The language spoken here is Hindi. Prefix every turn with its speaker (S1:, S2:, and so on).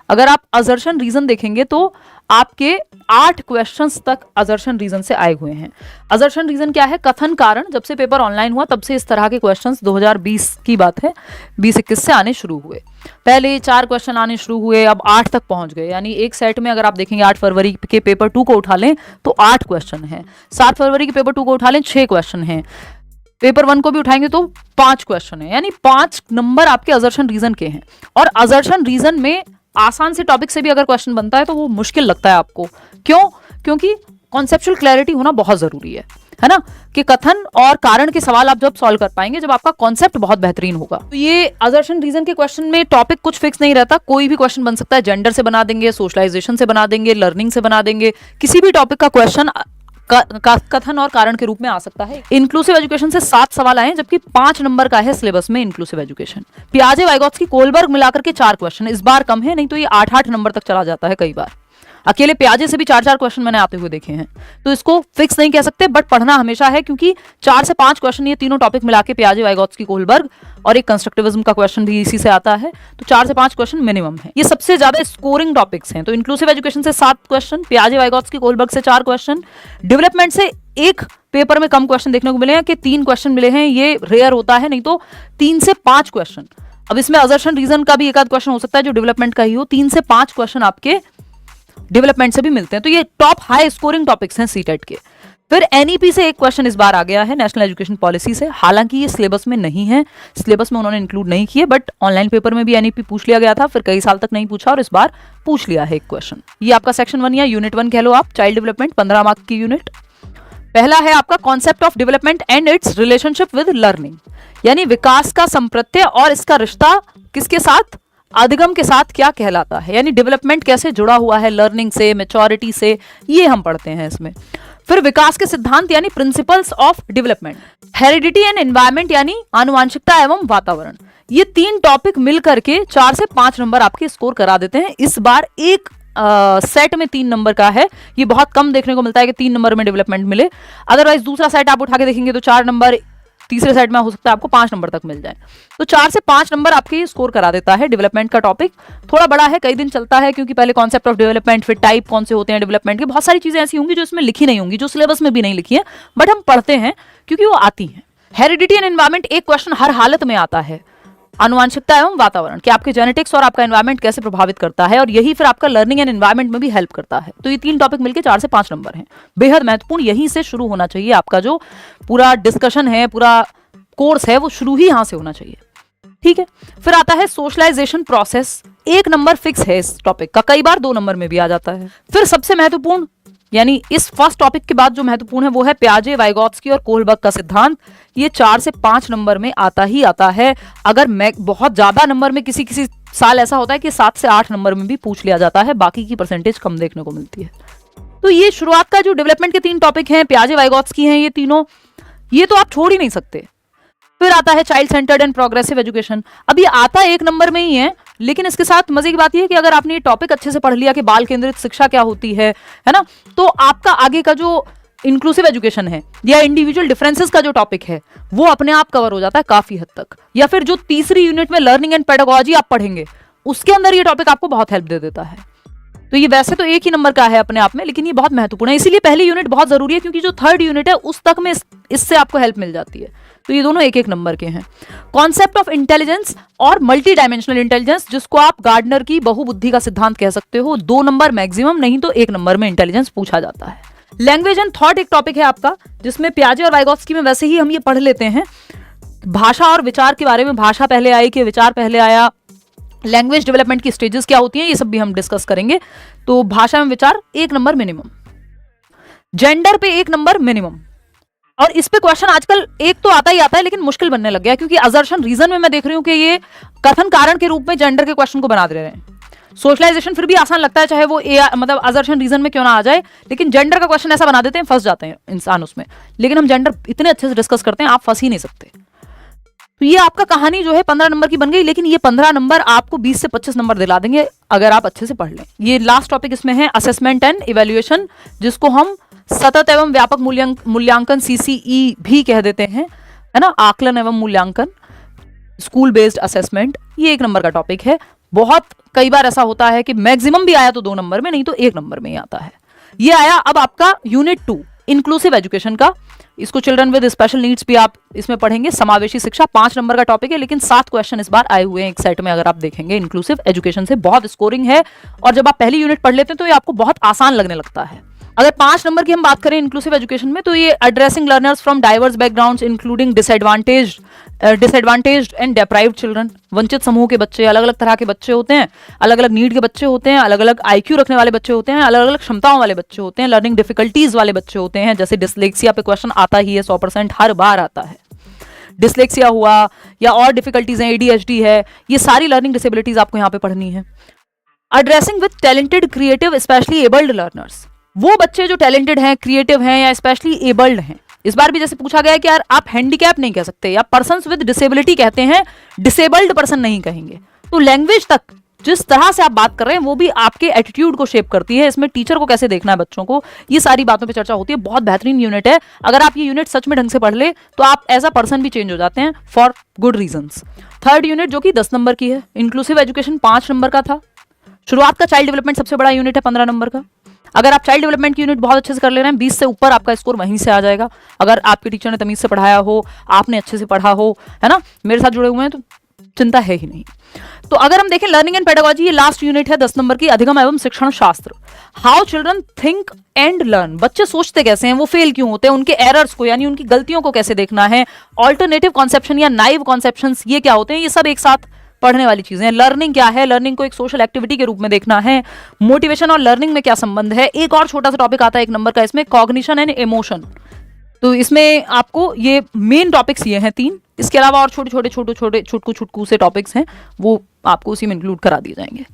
S1: अगर आप असर्शन रीजन देखेंगे तो आपके 8 क्वेश्चंस तक असर्शन रीजन से आए हुए हैं। असर्शन रीजन क्या है? कथन कारण। जब से पेपर ऑनलाइन हुआ तब से इस तरह के क्वेश्चंस 2020 की बात है, 2021 से आने शुरू हुए। पहले 4 क्वेश्चन आने शुरू हुए, अब 8 तक पहुंच गए। यानी एक सेट में अगर आप देखेंगे 8 फरवरी के पेपर 2 को उठा लें तो 8 क्वेश्चन हैं, 7 फरवरी के पेपर 2 को उठा लें 6 क्वेश्चन हैं, पेपर 1 को भी उठाएंगे तो 5 क्वेश्चन है। यानी 5 नंबर आपके असर्शन रीजन के हैं। और असर्शन रीजन में आसान से टॉपिक से भी अगर क्वेश्चन बनता है तो वो मुश्किल लगता है आपको। क्यों? क्योंकि कॉन्सेप्चुअल क्लैरिटी होना बहुत जरूरी है ना, कि कथन और कारण के सवाल आप जब सॉल्व कर पाएंगे जब आपका कॉन्सेप्ट बहुत बेहतरीन होगा। तो ये असर्शन रीजन के क्वेश्चन में टॉपिक कुछ फिक्स नहीं रहता, कोई भी क्वेश्चन बन सकता है। जेंडर से बना देंगे, सोशलाइजेशन से बना देंगे, लर्निंग से बना देंगे, किसी भी टॉपिक का क्वेश्चन कथन और कारण के रूप में आ सकता है। इंक्लूसिव एजुकेशन से 7 सवाल आए, जबकि 5 नंबर का है सिलेबस में इंक्लूसिव एजुकेशन। पियाजे, वाइगोत्स्की, कोलबर्ग मिलाकर के 4 क्वेश्चन। इस बार कम है, नहीं तो ये 8-8 नंबर तक चला जाता है कई बार। अकेले पियाजे से भी 4-4 क्वेश्चन मैंने आते हुए देखे हैं। तो इसको फिक्स नहीं कह सकते, बट पढ़ना हमेशा है, क्योंकि 4 से 5 क्वेश्चन ये तीनों टॉपिक मिला के, पियाजे, वाइगोत्स्की, कोलबर्ग, और एक कंस्ट्रक्टिविज्म का क्वेश्चन भी इसी से आता है। तो 4 से 5 क्वेश्चन मिनिमम है। ये सबसे ज्यादा स्कोरिंग टॉपिक्स हैं। तो इंक्लूसिव एजुकेशन से 7 क्वेश्चन, पियाजे, वाइगोत्स्की, कोलबर्ग से 4 क्वेश्चन, डेवलपमेंट से एक पेपर में कम क्वेश्चन देखने को मिले हैं कि 3 क्वेश्चन मिले हैं, ये रेयर होता है, नहीं तो 3 से 5 क्वेश्चन। अब इसमें असर्शन रीजन का भी एक आध क्वेश्चन हो सकता है जो डेवलपमेंट का ही हो। 3 से 5 क्वेश्चन आपके डेवलपमेंट से भी मिलते हैं। तो ये टॉप हाई स्कोरिंग टॉपिक्स हैं सीटेट के। फिर एनईपी से एक क्वेश्चन इस बार आ गया है, नेशनल एजुकेशन पॉलिसी से। हालांकि ये सिलेबस में नहीं है, सिलेबस में उन्होंने इंक्लूड नहीं किए, बट ऑनलाइन पेपर में भी एनईपी पूछ लिया गया था, फिर कई साल तक नहीं पूछा और इस बार पूछ लिया है एक क्वेश्चन। ये आपका सेक्शन 1 या यूनिट 1 कह लो आप, चाइल्ड डेवलपमेंट, 15 मार्क की यूनिट। पहला है आपका concept of development and it's relationship with learning, यानी विकास का संप्रत्यय और इसका रिश्ता किसके साथ? अधिगम के साथ क्या कहलाता है, यानी डेवलपमेंट कैसे जुड़ा हुआ है लर्निंग से, मैच्योरिटी से, ये हम पढ़ते हैं इसमें। फिर विकास के सिद्धांत यानी principles of development, heredity and environment यानी आनुवांशिकता एवं वातावरण। ये 3 टॉपिक मिलकर के 4 से 5 नंबर आपके स्कोर करा देते हैं। इस बार एक सेट में 3 नंबर का है, ये बहुत कम देखने को मिलता है कि 3 नंबर में डेवलपमेंट मिले। अदरवाइज दूसरा सेट आप उठा के देखेंगे तो 4 नंबर, तीसरे सेट में हो सकता है आपको 5 नंबर तक मिल जाए। तो 4 से 5 नंबर आपके स्कोर करा देता है। डेवलपमेंट का टॉपिक थोड़ा बड़ा है, कई दिन चलता है, क्योंकि पहले कॉन्सेप्ट ऑफ डेवलपमेंट, फिर टाइप कौन से होते हैं डेवलपमेंट के, बहुत सारी चीजें ऐसी होंगी जो इसमें लिखी नहीं होंगी, जो सिलेबस में भी नहीं लिखी है, बट हम पढ़ते हैं क्योंकि वो आती है। हेरिडिटी एंड एनवायरमेंट एक क्वेश्चन हर हालत में आता है। आनुवांशिकता एवं वातावरण, कि आपके जेनेटिक्स और आपका एनवायरमेंट कैसे प्रभावित करता है, और यही फिर आपका लर्निंग एंड एनवायरमेंट में भी हेल्प करता है। तो ये 3 टॉपिक मिलकर 4 से 5 नंबर हैं। बेहद महत्वपूर्ण, यहीं से शुरू होना चाहिए आपका जो पूरा डिस्कशन है, पूरा कोर्स है, वो शुरू ही यहां से होना चाहिए। ठीक है। फिर आता है सोशलाइजेशन प्रोसेस, 1 नंबर फिक्स है इस टॉपिक का, कई बार 2 नंबर में भी आ जाता है। फिर सबसे महत्वपूर्ण, यानी इस फर्स्ट टॉपिक के बाद जो महत्वपूर्ण है वो है पियाजे, वाइगोत्स्की और कोलबर्ग का सिद्धांत। ये 4 से 5 नंबर में आता ही आता है। अगर मैं बहुत ज्यादा नंबर में, किसी किसी साल ऐसा होता है कि 7 से 8 नंबर में भी पूछ लिया जाता है, बाकी की परसेंटेज कम देखने को मिलती है। तो ये शुरुआत का जो डेवलपमेंट के 3 टॉपिक हैं, पियाजे, वाइगोत्स्की हैं, ये तीनों, ये तो आप छोड़ ही नहीं सकते। फिर आता है child centred and progressive education. अब ये आता 1 नंबर में ही है, लेकिन इसके साथ मजे की बात ये है कि अगर आपने ये टॉपिक अच्छे से पढ़ लिया कि बाल केंद्रित शिक्षा क्या होती है ना, तो आपका आगे का जो इंक्लूसिव एजुकेशन है या इंडिविजुअल डिफरेंसेस का जो टॉपिक है वो अपने आप कवर हो जाता है काफी हद तक। या फिर जो तीसरी यूनिट में लर्निंग एंड पेडागोजी आप पढ़ेंगे, उसके अंदर ये टॉपिक आपको बहुत हेल्प दे देता है। तो ये वैसे तो 1 ही नंबर का है अपने आप में, लेकिन ये बहुत महत्वपूर्ण है, इसीलिए पहली यूनिट बहुत जरूरी है, क्योंकि जो 3rd यूनिट है उस तक में इससे आपको हेल्प मिल जाती है। तो ये दोनों 1-1 नंबर के हैं। कॉन्सेप्ट ऑफ इंटेलिजेंस और मल्टी डायमेंशनल इंटेलिजेंस, जिसको आप गार्डनर की बहुबुद्धि का सिद्धांत कह सकते हो, 2 नंबर मैक्सिमम, नहीं तो 1 नंबर में इंटेलिजेंस पूछा जाता है। लैंग्वेज एंड थॉट एक टॉपिक है आपका, जिसमें पियाजे और वाइगोत्स्की में वैसे ही हम ये पढ़ लेते हैं। भाषा और विचार के बारे में, भाषा पहले आई कि विचार पहले आया, लैंग्वेज डेवलपमेंट की स्टेजेस क्या होती हैं, ये सब भी हम डिस्कस करेंगे। तो भाषा में विचार 1 नंबर मिनिमम, जेंडर पे 1 नंबर मिनिमम। और इस पे क्वेश्चन आजकल एक तो आता ही आता है, लेकिन मुश्किल बनने लग गया, क्योंकि असर्शन रीजन में मैं देख रही हूं कि ये कथन कारण के रूप में जेंडर के क्वेश्चन को बना दे रहे हैं। सोशलाइजेशन फिर भी आसान लगता है, चाहे वो मतलब असर्शन रीजन में क्यों ना आ जाए, लेकिन जेंडर का क्वेश्चन ऐसा बना देते हैं, फंस जाते हैं इंसान उसमें। लेकिन हम जेंडर इतने अच्छे से डिस्कस करते हैं, आप फंस ही नहीं सकते। तो ये आपका कहानी जो है 15 नंबर की बन गई, लेकिन ये 15 नंबर आपको 20 से 25 नंबर दिला देंगे अगर आप अच्छे से पढ़ लें। ये लास्ट टॉपिक इसमें है असेसमेंट एंड इवैल्यूएशन, जिसको हम सतत एवं व्यापक मूल्यांकन CCE भी कह देते हैं, है ना, आकलन एवं मूल्यांकन, स्कूल बेस्ड असेसमेंट। ये 1 नंबर का टॉपिक है, बहुत कई बार ऐसा होता है कि मैक्सिमम भी आया तो 2 नंबर में, नहीं तो 1 नंबर में ही आता है। ये आया अब आपका यूनिट 2 इंक्लूसिव एजुकेशन का। इसको चिल्ड्रन विद स्पेशल नीड्स भी आप इसमें पढ़ेंगे। समावेशी शिक्षा 5 नंबर का टॉपिक है, लेकिन 7 क्वेश्चन इस बार आए हुए हैं एक सेट में। अगर आप देखेंगे इंक्लूसिव एजुकेशन से बहुत स्कोरिंग है, और जब आप पहली यूनिट पढ़ लेते हैं तो ये आपको बहुत आसान लगने लगता है। अगर 5 नंबर की हम बात करें इंक्लूसिव एजुकेशन में, तो ये addressing learners from diverse backgrounds including disadvantaged and deprived children. वंचित समूह के बच्चे, अलग अलग तरह के बच्चे होते हैं, अलग अलग नीड के बच्चे होते हैं, अलग अलग आईक्यू रखने वाले बच्चे होते हैं, अलग अलग क्षमताओं वाले बच्चे होते हैं, लर्निंग डिफिकल्टीज वाले बच्चे होते हैं। जैसे डिसलेक्सिया पे क्वेश्चन आता ही है, 100% हर बार आता है। डिसलेक्सिया हुआ या और डिफिकल्टीज हैं, ADHD है, ये सारी लर्निंग डिसेबिलिटीज आपको यहाँ पे पढ़नी है। Addressing with talented creative specially abled learners, वो बच्चे जो टैलेंटेड हैं, क्रिएटिव हैं या स्पेशली एबल्ड हैं। इस बार भी जैसे पूछा गया है कि यार आप हैंडीकैप नहीं कह सकते या पर्सन्स विद डिसेबिलिटी कहते हैं, डिसेबल्ड पर्सन नहीं कहेंगे। तो लैंग्वेज तक जिस तरह से आप बात कर रहे हैं वो भी आपके एटीट्यूड को शेप करती है। इसमें टीचर को कैसे देखना है बच्चों को, ये सारी बातों पे चर्चा होती है। बहुत बेहतरीन यूनिट है। अगर आप ये यूनिट सच में ढंग से पढ़ ले तो आप एज अ पर्सन भी चेंज हो जाते हैं for good reasons. Third unit जो कि 10 नंबर की है, इंक्लूसिव एजुकेशन 5 नंबर का था। शुरुआत का चाइल्ड डेवलपमेंट सबसे बड़ा यूनिट है 15 नंबर का। अगर आप चाइल्ड डेवलपमेंट की यूनिट बहुत अच्छे से कर ले रहे हैं, 20 से ऊपर आपका स्कोर वहीं से आ जाएगा। अगर आपके टीचर ने तमीज से पढ़ाया हो, आपने अच्छे से पढ़ा हो, है ना, मेरे साथ जुड़े हुए हैं, तो चिंता है ही नहीं। तो अगर हम देखें लर्निंग एंड पेडागोजी, ये लास्ट यूनिट है 10 नंबर की, अधिगम एवं शिक्षण शास्त्र। How children think and learn, बच्चे सोचते कैसे हैं, वो फेल क्यों होते हैं, उनके एरर्स को यानी उनकी गलतियों को कैसे देखना है। ऑल्टरनेटिव कॉन्सेप्शन या नाइव कॉन्सेप्शंस ये क्या होते हैं, ये सब एक साथ पढ़ने वाली चीजें हैं। लर्निंग क्या है, लर्निंग को एक सोशल एक्टिविटी के रूप में देखना है। मोटिवेशन और लर्निंग में क्या संबंध है। एक और छोटा सा टॉपिक आता है 1 नंबर का इसमें, कॉग्निशन एंड इमोशन। तो इसमें आपको ये मेन टॉपिक्स ये हैं 3, इसके अलावा और छोटे छोटे छुटकू से टॉपिक्स हैं, वो आपको उसी में इंक्लूड करा दिए जाएंगे।